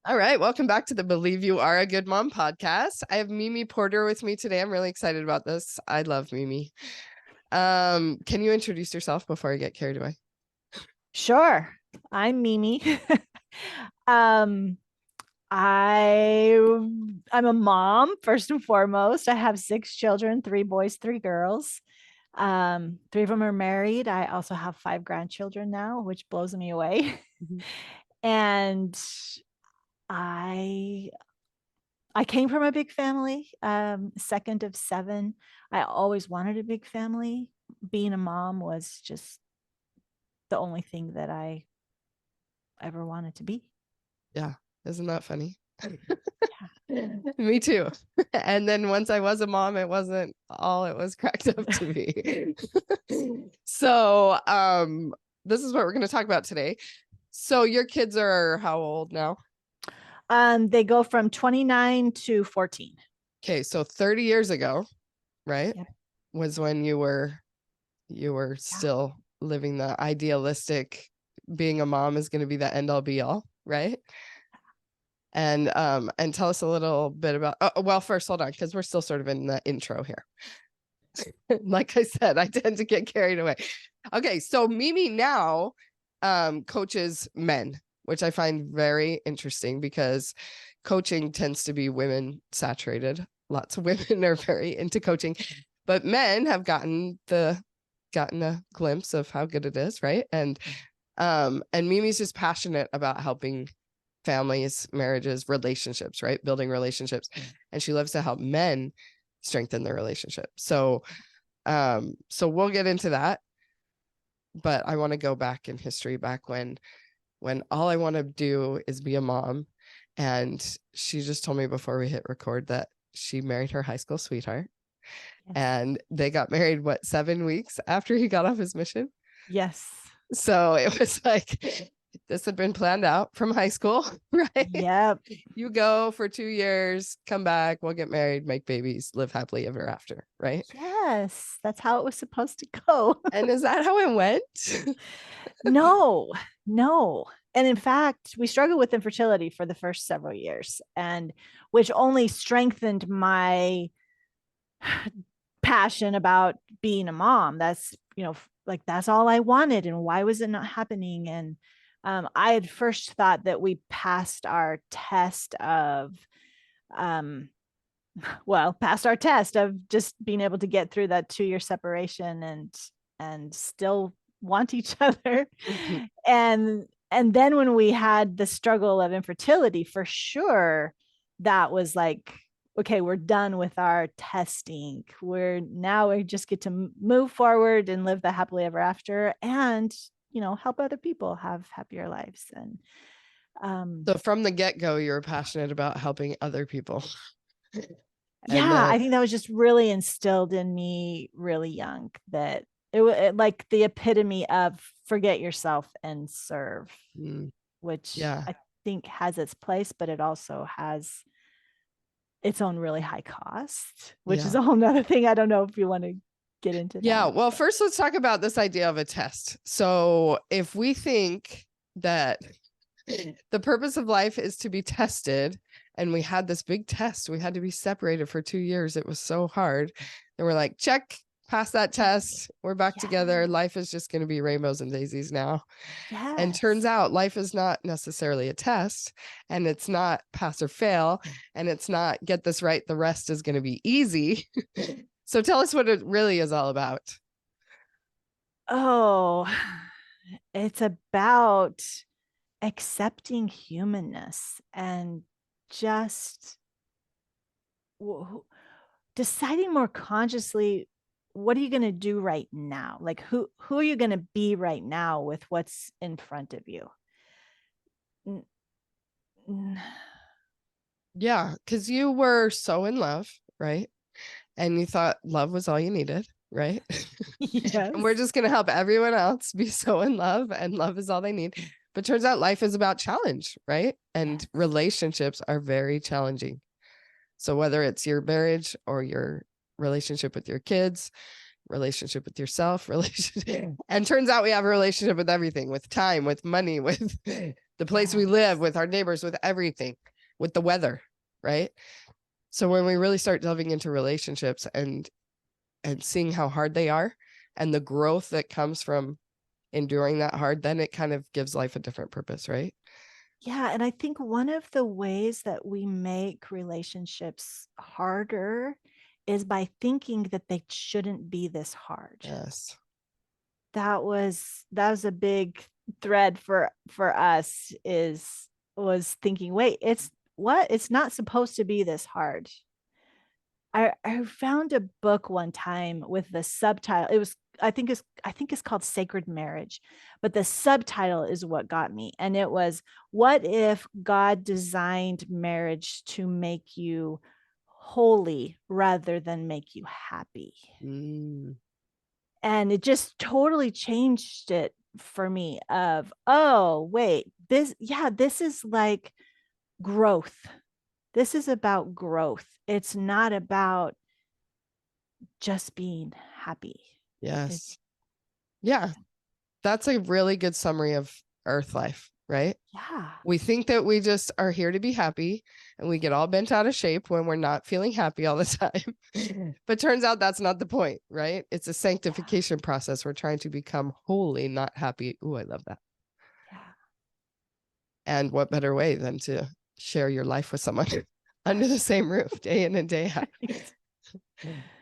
All right. Welcome back to the Believe You Are a Good Mom podcast. I have Mimi Porter with me today. I'm really excited about this. I love Mimi. Can you introduce yourself before I get carried away? Sure. I'm Mimi. um, I'm a mom first and foremost. I have 6 children, 3 boys, 3 girls. Three of them are married. I also have 5 grandchildren now, which blows me away. Mhm. And I I came from a big family, second of 7. I always wanted a big family. Being a mom was just the only thing that I ever wanted to be. Yeah. Isn't that funny? Yeah. Me too. And then once I was a mom, it wasn't all it was cracked up to be. So, this is what we're going to talk about today. So your kids are how old now? They go from 29 to 14. Okay, so 30 years ago, right? Yep. Was when you were Yeah. still living the idealistic being a mom is going to be the end all be all, right? And tell us a little bit about well, first hold on, because we're still sort of in the intro here. Like I said, I tend to get carried away. Okay, so Mimi now coaches men, which I find very interesting because coaching tends to be women saturated. Lots of women are very into coaching, but men have gotten a glimpse of how good it is, right? And Mimi's just passionate about helping families, marriages, relationships, right? Building relationships. And she loves to help men strengthen their relationship. So we'll get into that. But I want to go back in history, back when all I want to do is be a mom. And she just told me before we hit record that she married her high school sweetheart. Yes. And they got married, 7 weeks after he got off his mission? Yes. So it was like, this had been planned out from high school, right? Yep. You go for 2 years, come back, we'll get married, make babies, live happily ever after, right? Yes. That's how it was supposed to go. And is that how it went? No, no. And in fact, we struggled with infertility for the first several years, and which only strengthened my passion about being a mom. That's, like that's all I wanted. And why was it not happening? And I had first thought that we passed our test of, passed our test of just being able to get through that 2-year separation and still want each other. Mhm. And then when we had the struggle of infertility, for sure, that was like, okay, we're done with our testing. We just get to move forward and live the happily ever after, and help other people have happier lives. And So from the get-go, you were passionate about helping other people. And yeah, I think that was just really instilled in me really young, that it was like the epitome of forget yourself and serve, which yeah, I think has its place, but it also has its own really high cost, which is yeah. a whole nother thing. I don't know if you want to get into Yeah, that. well, first let's talk about this idea of a test. So if we think that the purpose of life is to be tested, and we had this big test, we had to be separated for 2 years, it was so hard, and we're like, check, pass that test, we're back together, life is just going to be rainbows and daisies now. And turns out life is not necessarily a test, and it's not pass or fail, and it's not get this right, the rest is going to be easy. So tell us what it really is all about. Oh, it's about accepting humanness and just deciding more consciously, what are you going to do right now? Like who are you going to be right now with what's in front of you? Yeah, because you were so in love, right? And you thought love was all you needed, right? Yes. And we're just going to help everyone else be so in love, and love is all they need. But turns out life is about challenge, right? And relationships are very challenging. So whether it's your marriage or your relationship with your kids, relationship with yourself, relationship, and turns out we have a relationship with everything, with time, with money, with the place we live, with our neighbors, with everything, with the weather, right? So when we really start delving into relationships and seeing how hard they are and the growth that comes from enduring that hard, then it kind of gives life a different purpose, right? Yeah. And I think one of the ways that we make relationships harder is by thinking that they shouldn't be this hard. Yes. That was a big thread for us, was thinking, wait, it's not supposed to be this hard. I found a book one time with the subtitle. It was, I think it's called Sacred Marriage, but the subtitle is what got me. And it was, what if God designed marriage to make you holy rather than make you happy? And it just totally changed it for me of, oh, wait, this is like growth. This is about growth. It's not about just being happy. Yes. Yeah. That's a really good summary of Earth life, right? Yeah. We think that we just are here to be happy, and we get all bent out of shape when we're not feeling happy all the time. But turns out that's not the point, right? It's a sanctification process. We're trying to become holy, not happy. Ooh, I love that. Yeah. And what better way than to share your life with someone under the same roof day in and day out?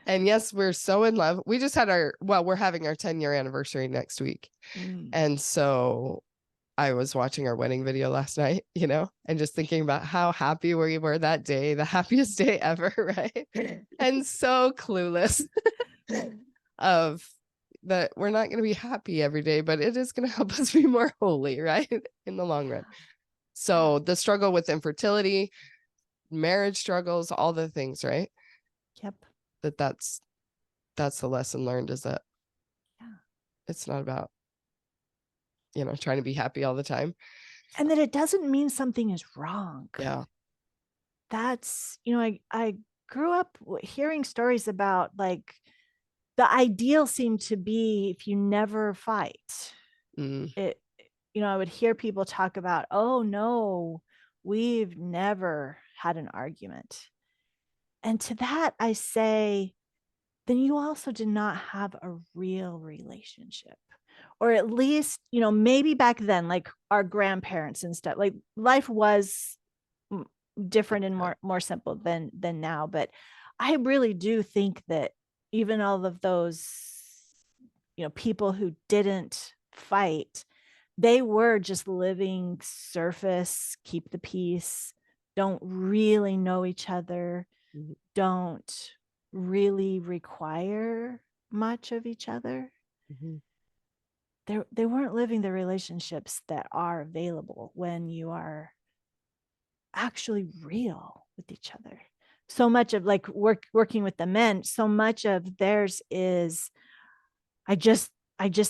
And yes, we're so in love. We just had we're having our 10-year anniversary next week. And so I was watching our wedding video last night, and just thinking about how happy we were that day, the happiest day ever, right? And so clueless of that we're not going to be happy every day, but it is going to help us be more holy, right? In the long run. So the struggle with infertility, marriage struggles, all the things, right? Yep. That's the lesson learned, is that it's not about, trying to be happy all the time. And that it doesn't mean something is wrong. Yeah. That's, I grew up hearing stories about, like, the ideal seemed to be if you never fight. It, I would hear people talk about, oh no, we've never had an argument. And to that, I say, then you also did not have a real relationship. Or at least, maybe back then, like our grandparents and stuff, like life was different and more simple than now. But I really do think that even all of those, people who didn't fight, they were just living surface, keep the peace, don't really know each other, don't really require much of each other. They weren't living the relationships that are available when you are actually real with each other. So much of, like, working with the men, so much of theirs is, I just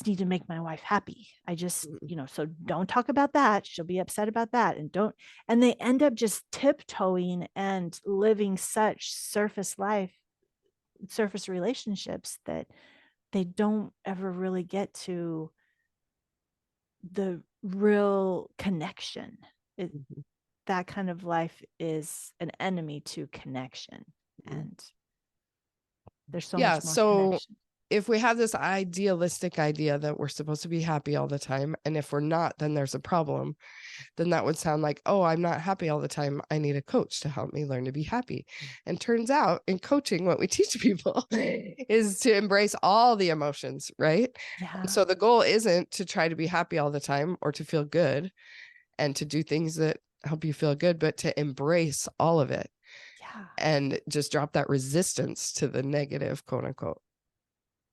need to make my wife happy. I just, so don't talk about that. She'll be upset about that. And they end up just tiptoeing and living such surface relationships that they don't ever really get to the real connection. That kind of life is an enemy to connection. And there's so much more connection. If we have this idealistic idea that we're supposed to be happy all the time, and if we're not, then there's a problem, then that would sound like, oh, I'm not happy all the time. I need a coach to help me learn to be happy. And turns out in coaching, what we teach people is to embrace all the emotions, right? Yeah. And so the goal isn't to try to be happy all the time or to feel good and to do things that help you feel good, but to embrace all of it. Yeah. And just drop that resistance to the negative, quote unquote,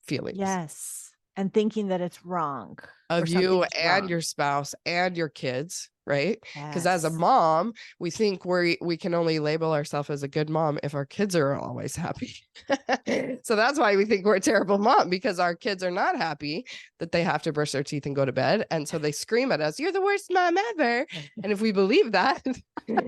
feelings. Yes. And thinking that it's wrong of you and your spouse and your kids, right? Because as a mom, we think we can only label ourselves as a good mom if our kids are always happy. So that's why we think we're a terrible mom, because our kids are not happy that they have to brush their teeth and go to bed. And so they scream at us, "You're the worst mom ever." And if we believe that,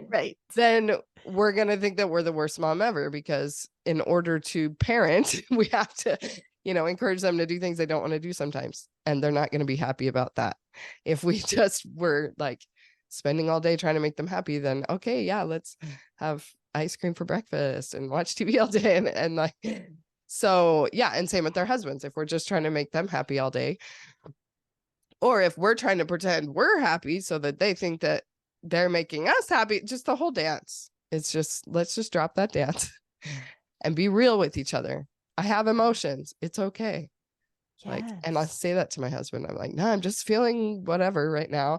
right, then we're going to think that we're the worst mom ever, because in order to parent, we have to encourage them to do things they don't want to do sometimes. And they're not going to be happy about that. If we just were like spending all day trying to make them happy, then okay, yeah, let's have ice cream for breakfast and watch TV all day. And like, so yeah. And same with their husbands. If we're just trying to make them happy all day, or if we're trying to pretend we're happy so that they think that they're making us happy, just the whole dance. It's just, let's just drop that dance and be real with each other. I have emotions. It's okay. Like, and I Yes. say that to my husband. I'm like, no, I'm just feeling whatever right now.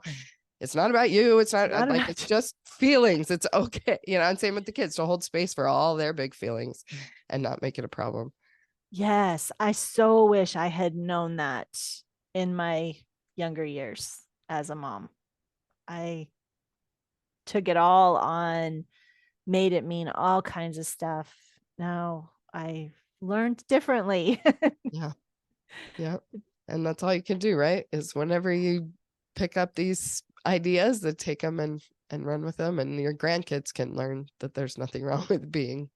It's not about you. It's not, Not like, about it's just feelings. It's okay. And same with the kids, to hold space for all their big feelings and not make it a problem. Yes, I so wish I had known that in my younger years as a mom. I took it all on, made it mean all kinds of stuff. Now I learned differently. Yeah. Yeah. And that's all you can do, right? Is whenever you pick up these ideas, that take them and run with them, and your grandkids can learn that there's nothing wrong with being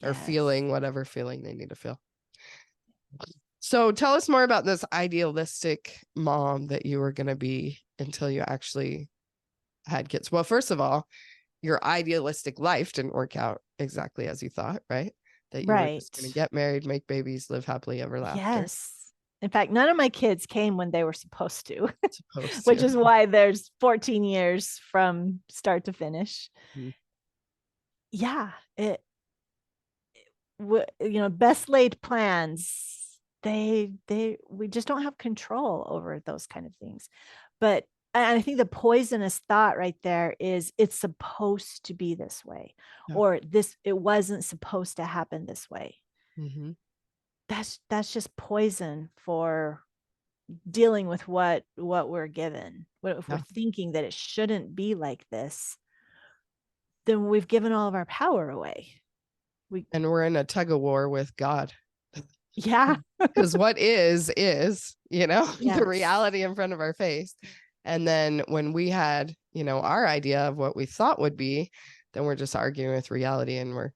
or Yes. feeling whatever feeling they need to feel. So tell us more about this idealistic mom that you were going to be until you actually had kids. Well, first of all, your idealistic life didn't work out exactly as you thought, right? That you were just going to Right. get married, make babies, live happily ever after. Yes. In fact, none of my kids came when they were supposed to, Supposed which to. is why there's 14 years from start to finish. Mhm. Yeah, best laid plans, we just don't have control over those kind of things. But and I think the poisonous thought right there is it's supposed to be this way, Yeah. or this, it wasn't supposed to happen this way. Mm-hmm. That's just poison for dealing with what we're given. What if we're Yeah. thinking that it shouldn't be like this, then we've given all of our power away. We And we're in a tug of war with God. Yeah. Because what is, the Yes. reality in front of our face. And then when we had, our idea of what we thought would be, then we're just arguing with reality, and we're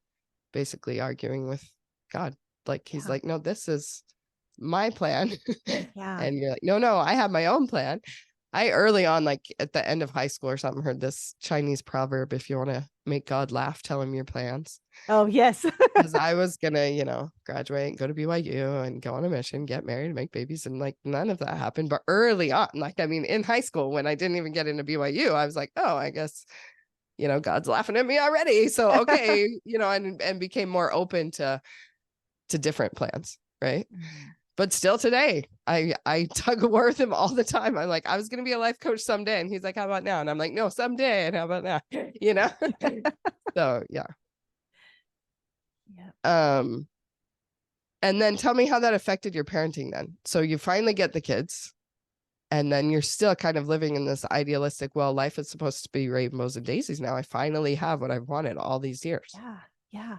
basically arguing with God. Like, he's Yeah. like, no, this is my plan. Yeah. And you're like, no, I have my own plan. I early on, like at the end of high school or something, heard this Chinese proverb: if you want to make God laugh, tell him your plans. Oh, yes. Because I was gonna, graduate and go to BYU and go on a mission, get married, make babies, and like none of that happened. But early on, like, I mean, in high school, when I didn't even get into BYU, I was like, oh, I guess, God's laughing at me already. So okay, and became more open to different plans, right? But still today, I tug a war with him all the time. I'm like, I was gonna be a life coach someday, and he's like, how about now? And I'm like, no, someday. And how about now? So yeah. Yeah. Um, and then tell me how that affected your parenting then. So you finally get the kids, and then you're still kind of living in this idealistic, well, life is supposed to be rainbows and daisies now. I finally have what I've wanted all these years. Yeah. Yeah.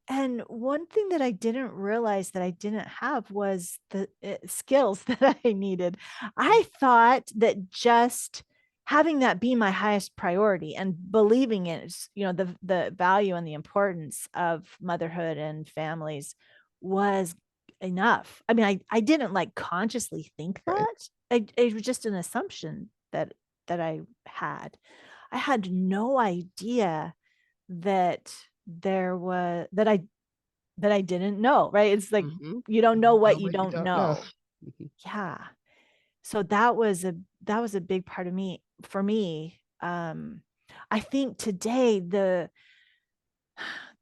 And one thing that I didn't realize that I didn't have was the skills that I needed. I thought that just having that be my highest priority and believing in it, the value and the importance of motherhood and families was enough. I mean, I didn't like consciously think Right. that. It was just an assumption that I had. I had no idea that there was that I didn't know, right? It's like Mm-hmm. you don't know Know what you what you don't don't know. know. Yeah. So that was a big part of me for me. I think today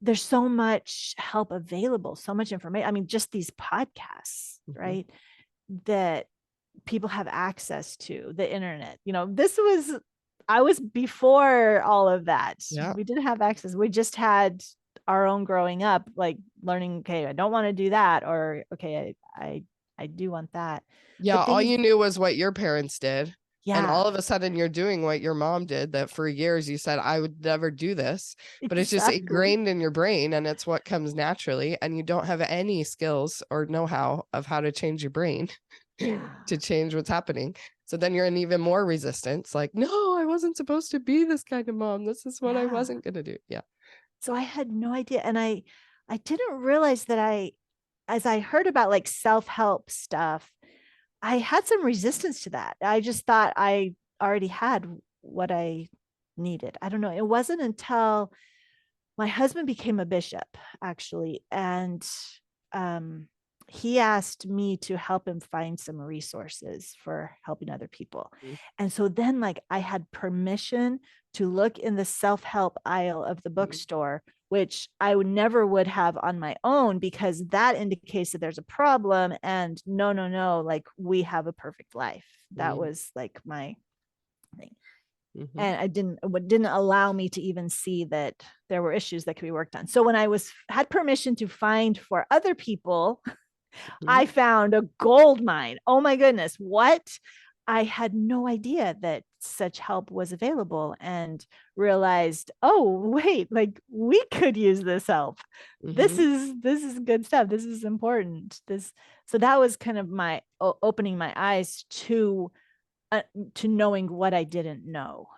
there's so much help available, so much information. I mean, just these podcasts, Mm-hmm. right? That people have access to the internet. I was before all of that. Yeah. We didn't have access. We just had our own growing up, like learning, okay, I don't want to do that, or okay, I do want that. Yeah. But All things, you knew was what your parents did. And yeah, all of a sudden you're doing what your mom did, that for years you said, I would never do this, but it's just exactly. ingrained in your brain, and it's what comes naturally. And you don't have any skills or know-how of how to change your brain Yeah. to change what's happening. So then you're in even more resistance. Like, no, I wasn't supposed to be this kind of mom. This is what I Yeah. wasn't going to do. Yeah. So I had no idea. And I didn't realize that as I heard about like self-help stuff, I had some resistance to that. I just thought I already had what I needed. I don't know. It wasn't until my husband became a bishop, actually, and um, he asked me to help him find some resources for helping other people. Mhm. And so then, like, I had permission to look in the self-help aisle of the bookstore, which I would never would have on my own, because that indicates that there's a problem. And no, no, no, like, we have a perfect life. That Mhm. was like my thing. Mhm. And what didn't allow me to even see that there were issues that could be worked on. So when I had permission to find for other people, Mhm. I found a gold mine. Oh my goodness, what? I had no idea that such help was available, and realized, oh wait, like, we could use this help. This Mhm. is good stuff. This is important. This So that was kind of my opening my eyes to knowing what I didn't know.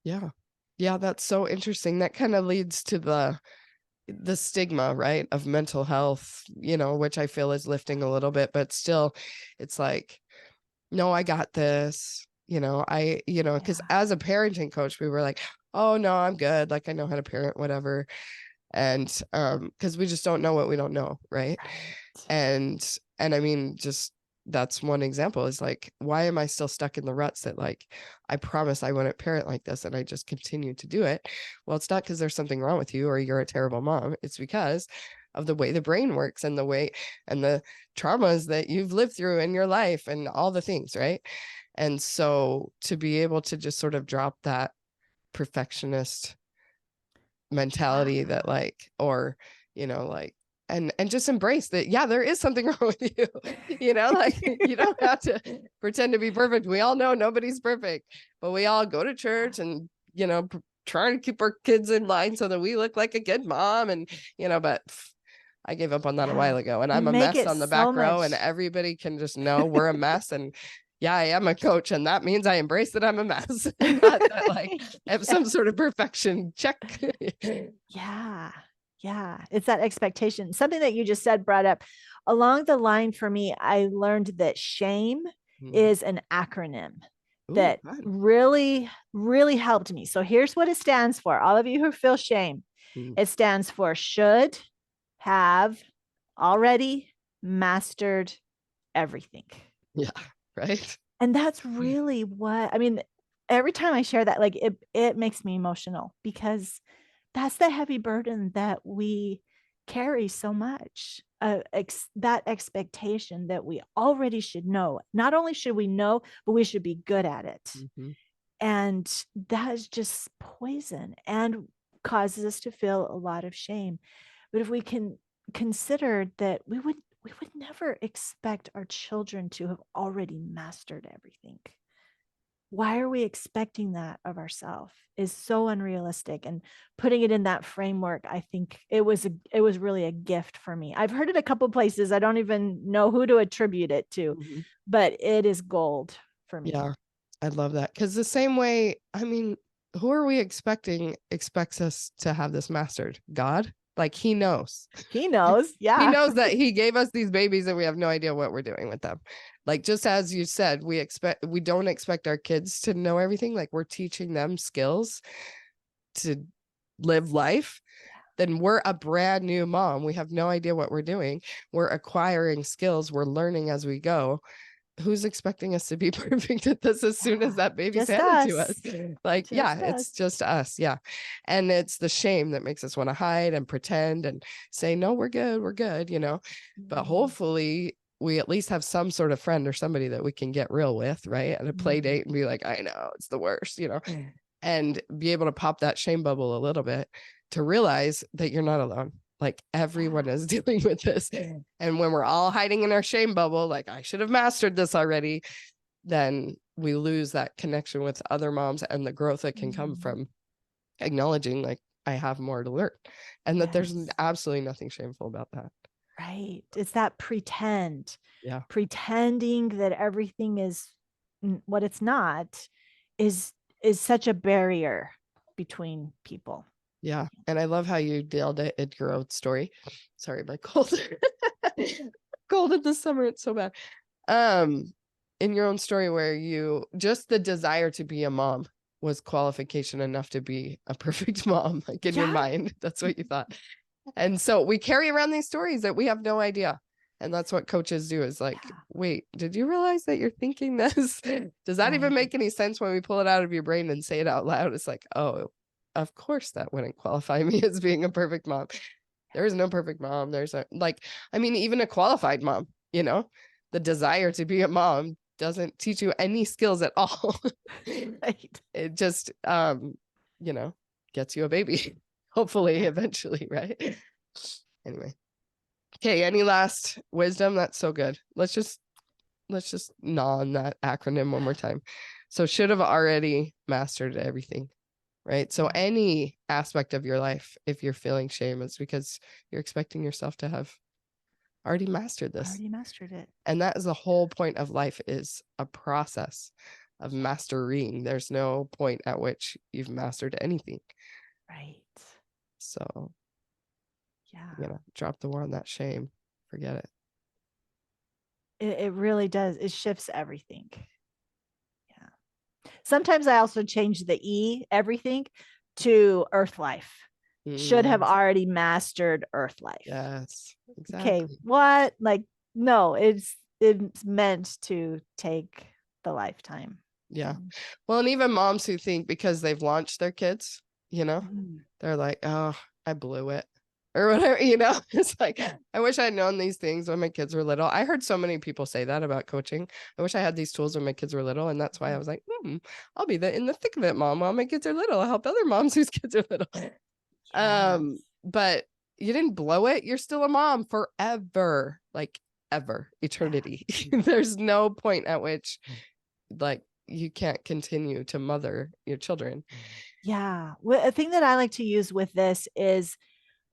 Yeah. Yeah, that's so interesting. That kind of leads to the stigma, right, of mental health, which I feel is lifting a little bit, but still it's like, no, I got this, because Yeah. as a parenting coach, we were like, oh no, I'm good. Like I know how to parent, whatever. And because we just don't know what we don't know, right? Right. And I mean, just that's one example, is like, why am I still stuck in the ruts that, like, I promise I wouldn't parent like this and I just continue to do it? Well, it's not because there's something wrong with you or you're a terrible mom. It's because of the way the brain works and the way and the traumas that you've lived through in your life and all the things, right? And so to be able to just sort of drop that perfectionist Yeah. mentality, that like, or like, and just embrace that, yeah, there is something wrong with you. Like, you don't have to pretend to be perfect. We all know nobody's perfect, but we all go to church and trying to keep our kids in line so that we look like a good mom. And but I gave up on that a Yeah. while ago, and You I'm a make mess it on the so back row, and much. everybody can just know we're a mess. And yeah, I am a coach, and that means I embrace that I'm a mess, not that like I have some sort of perfection check. Yeah. Yeah. It's that expectation. Something that you just said brought up along the line for me. I learned that shame Mhm. is an acronym Ooh, that fun. really, really helped me. So here's what it stands for. All of you who feel shame, Mm. it stands for should, have, already, mastered, everything. Yeah, right. And that's really what I mean. Every time I share that, like, it makes me emotional, because that's the heavy burden that we carry so much. That expectation that we already should know. Not only should we know, but we should be good at it. Mhm. And that is just poison and causes us to feel a lot of shame. But if we can consider that we would never expect our children to have already mastered everything. Why are we expecting that of ourselves is so unrealistic. And putting it in that framework, I think it was really a gift for me. I've heard it a couple places. I don't even know who to attribute it to, Mhm. but it is gold for me. Yeah, I love that, because the same way, I mean, who are we expects us to have this mastered? God? Like, he knows. He knows. He Yeah. knows that he gave us these babies and we have no idea what we're doing with them. Like, just as you said, we don't expect our kids to know everything. Like, we're teaching them skills to live life. Then we're a brand new mom. We have no idea what we're doing. We're acquiring skills. We're learning as we go. Who's expecting us to be perfect at this as soon as Yeah. that baby's Just handed to us? us. Like, yeah, Just it's us. just us. Yeah. And it's the shame that makes us want to hide and pretend and say, no, we're good. We're good, but Mm. hopefully we at least have some sort of friend or somebody that we can get real with, right? At a play Mm. date and be like, I know it's the worst, and be able to pop that shame bubble a little bit to realize that you're not alone. Like, everyone Yeah. is dealing with this. And when we're all hiding in our shame bubble, like, I should have mastered this already, then we lose that connection with other moms and the growth that can come Mm. from acknowledging, like, I have more to learn, and that there's Yes. absolutely nothing shameful about that. Right. It's that Yeah. pretending that everything is what it's not is such a barrier between people. Yeah. And I love how you nailed it in your own story. Sorry, my cold. Cold in the summer. It's so bad. Um, in your own story, where you just the desire to be a mom, was qualification enough to be a perfect mom, like in your mind. That's what you thought. And so we carry around these stories that we have no idea. And that's what coaches do, is like, wait, did you realize that you're thinking this? Does that even make any sense when we pull it out of your brain and say it out loud? It's like, oh, of course that wouldn't qualify me as being a perfect mom. There is no perfect mom. There's a, like, I mean, even a qualified mom, you know, the desire to be a mom doesn't teach you any skills at all. Right. It just, you know, gets you a baby, hopefully, eventually, right? Anyway. Okay, any last wisdom? That's so good. Let's just gnaw on that acronym one more time. So should have already mastered everything, right? So any aspect of your life, if you're feeling shame, it's because you're expecting yourself to have already mastered this. Already mastered it. And that is the whole point of life, is a process of mastering. There's no point at which you've mastered anything. Right. So yeah, you know, drop the war on that shame. Forget it. It really does. It shifts everything. Yeah. Sometimes I also change the everything, to earth life. Should have already mastered earth life. Yes, exactly. Okay, what? Like, no, it's meant to take the lifetime. Yeah. Well, and even moms who think because they've launched their kids, you know, they're like, oh, I blew it, or whatever, you know. It's like, I wish I'd known these things when my kids were little. I heard so many people say that about coaching. I wish I had these tools when my kids were little. And that's why I was like, I'll be in the thick of it, mom, while my kids are little. I'll help other moms whose kids are little. But you didn't blow it. You're still a mom forever, like ever, eternity. There's no point at which, like, you can't continue to mother your children. Yeah. Well, a thing that I like to use with this is,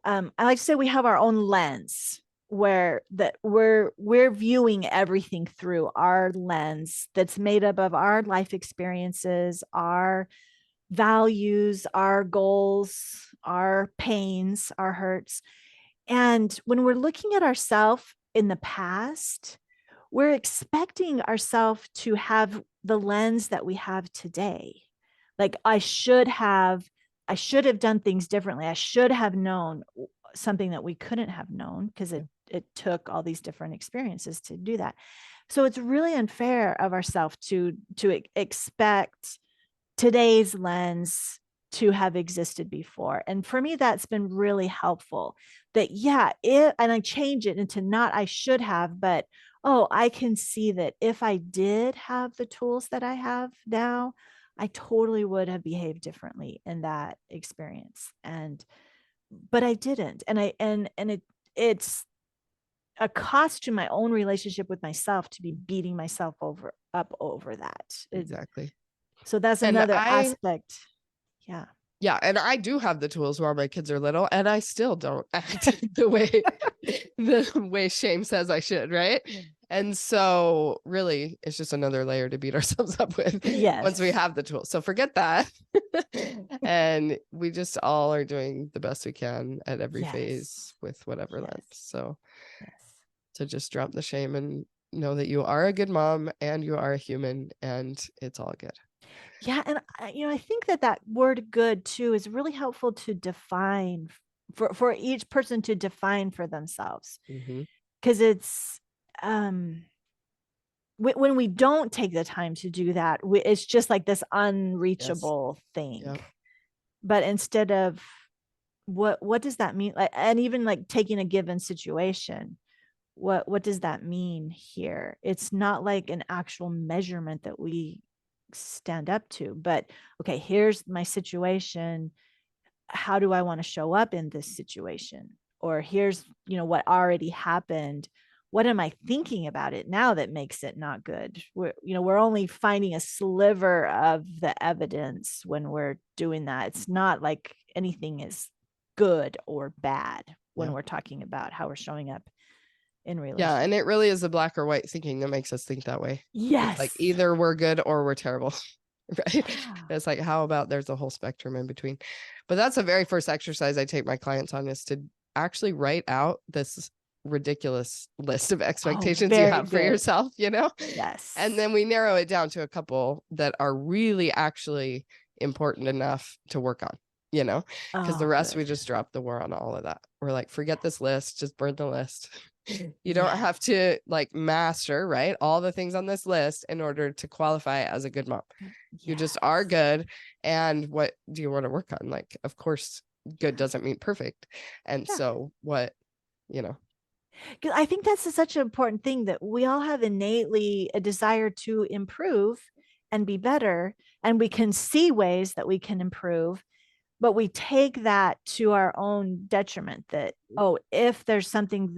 I like to say we have our own lens, where that we're viewing everything through our lens that's made up of our life experiences, our values, our goals, our pains, our hurts. And when we're looking at ourselves in the past, we're expecting ourselves to have the lens that we have today. Like, I should have done things differently. I should have known something that we couldn't have known, because it took all these different experiences to do that. So it's really unfair of ourselves to expect today's lens to have existed before. And for me, that's been really helpful. That, and I change it into not I should have, but I can see that if I did have the tools that I have now, I totally would have behaved differently in that experience. But I didn't. And it's a cost to my own relationship with myself to be beating myself up over that. Exactly. So that's another aspect. Yeah. Yeah. And I do have the tools while my kids are little, and I still don't act the way shame says I should. Right. And so really, it's just another layer to beat ourselves up with once we have the tools. So forget that. And we just all are doing the best we can at every phase with whatever lens. So to just drop the shame and know that you are a good mom and you are a human, and it's all good. Yeah. And I think that word good too is really helpful to define for each person to define for themselves. Because it's, when we don't take the time to do that, it's just like this unreachable thing. Yep. But instead of what does that mean? Like, and even like taking a given situation, what does that mean here? It's not like an actual measurement that we stand up to, but okay, here's my situation. How do I want to show up in this situation? Or here's, what already happened. What am I thinking about it now that makes it not good? We're only finding a sliver of the evidence when we're doing that. It's not like anything is good or bad when we're talking about how we're showing up in relationship. Yeah, and it really is the black or white thinking that makes us think that way. Yes. It's like either we're good or we're terrible. Right. Yeah. It's like, how about there's a whole spectrum in between? But that's the very first exercise I take my clients on, is to actually write out this ridiculous list of expectations you have for yourself, Yes. And then we narrow it down to a couple that are really actually important enough to work on, because the Oh, rest, we good. just dropped the war on all of that. We're like, forget this list, just burn the list. You don't Yeah. have to like master, right, all the things on this list in order to qualify as a good mom. You just are Yes. good. And what do you want to work on? Like, of course, good doesn't mean perfect. And Yeah. so what, you know, 'Cause I think that's such an important thing, that we all have innately a desire to improve and be better. And we can see ways that we can improve, but we take that to our own detriment, that, oh, if there's something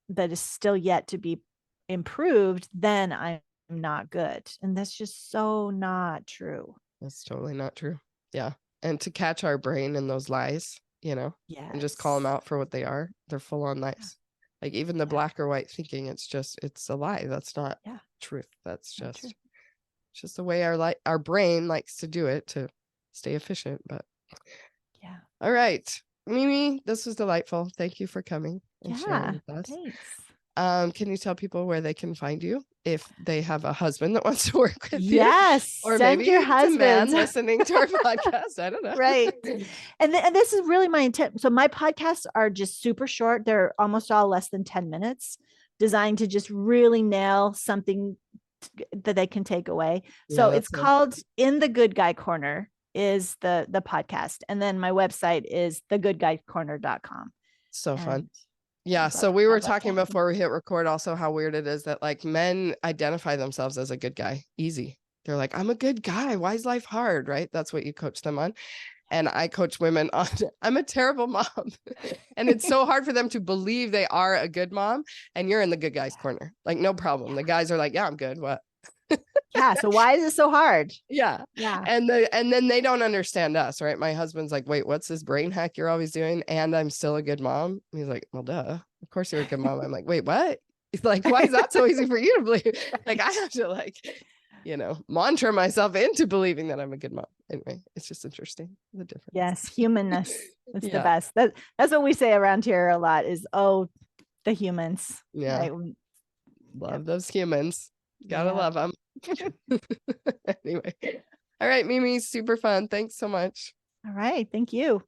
that is still yet to be improved, then I'm not good. And that's just so not true. that's totally not true. Yeah. And to catch our brain in those lies, and just call them Yes. out for what they are. They're full on Yeah. lies. Like even the Yeah. black or white thinking, it's a lie. That's not Yeah. truth. That's Not true. just the way our brain likes to do it to stay efficient. But Yeah. all right, Mimi, this was delightful. Thank you for coming and sharing Yeah. with us. Thanks. Can you tell people where they can find you if they have a husband that wants to work with you? Yes. Or Send maybe your it's a man husbands. listening to our podcast. I don't know. Right. And this is really my intent. So my podcasts are just super short. They're almost all less than 10 minutes, designed to just really nail something that they can take away. Yeah, So it's that's nice. called In the Good Guy Corner is the podcast. And then my website is thegoodguycorner.com. So fun. And Yeah. I'd So love, we were I'd love to talking have you. before we hit record also how weird it is that like men identify themselves as a good guy. Easy. They're like, I'm a good guy. Why is life hard? Right. That's what you coach them on. And I coach women on, I'm a terrible mom. And it's so hard for them to believe they are a good mom. And you're in the good guys corner. Like, no problem. The guys are like, yeah, I'm good. What? Yeah. So why is it so hard? Yeah. Yeah. And then they don't understand us, right? My husband's like, wait, what's this brain hack you're always doing? And I'm still a good mom. And he's like, well, duh. Of course you're a good mom. I'm like, wait, what? He's like, why is that so easy for you to believe? Like, I have to mantra myself into believing that I'm a good mom. Anyway, it's just interesting, the difference. Yes. Humanness. It's the Yeah. best. That's what we say around here a lot is, oh, the humans. Yeah. Right? Love those humans. Gotta Yeah. love them. Anyway. All right, Mimi, super fun. Thanks so much. All right. Thank you.